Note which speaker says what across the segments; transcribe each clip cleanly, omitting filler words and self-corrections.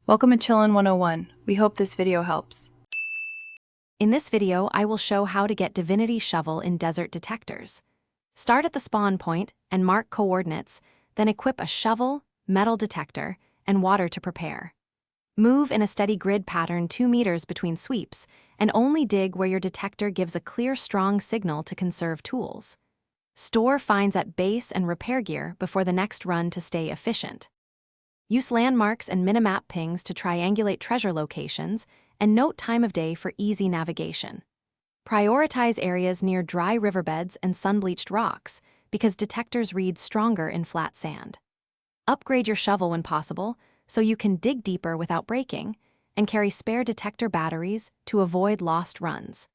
Speaker 1: Welcome to Chillin' 101. We hope this video helps.
Speaker 2: In this video, I will show how to get Divinity shovel in Desert Detectors. Start at the spawn point and mark coordinates, then equip a shovel, metal detector, and water to prepare. Move in a steady grid pattern 2 meters between sweeps, and only dig where your detector gives a clear, strong signal to conserve tools. Store finds at base and repair gear before the next run to stay efficient. Use landmarks and minimap pings to triangulate treasure locations, and note time of day for easy navigation. Prioritize areas near dry riverbeds and sun-bleached rocks, because detectors read stronger in flat sand. Upgrade your shovel when possible, so you can dig deeper without breaking, and carry spare detector batteries to avoid lost runs.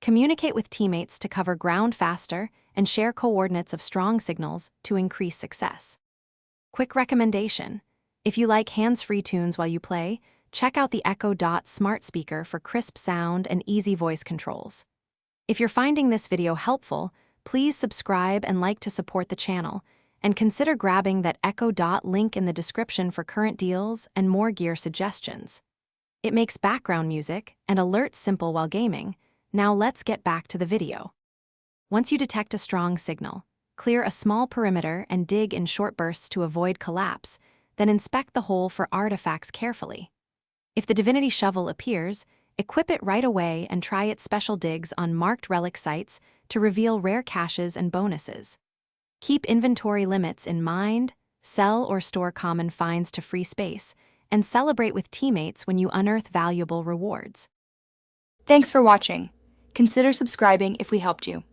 Speaker 2: Communicate with teammates to cover ground faster and share coordinates of strong signals to increase success. Quick recommendation: if you like hands-free tunes while you play, check out the Echo Dot smart speaker for crisp sound and easy voice controls. If you're finding this video helpful, please subscribe and like to support the channel, and consider grabbing that Echo Dot link in the description for current deals and more gear suggestions. It makes background music and alerts simple while gaming. Now let's get back to the video. Once you detect a strong signal, clear a small perimeter and dig in short bursts to avoid collapse, then inspect the hole for artifacts carefully. If the Divinity shovel appears, equip it right away and try its special digs on marked relic sites to reveal rare caches and bonuses. Keep inventory limits in mind, sell or store common finds to free space, and celebrate with teammates when you unearth valuable rewards.
Speaker 3: Thanks for watching. Consider subscribing if we helped you.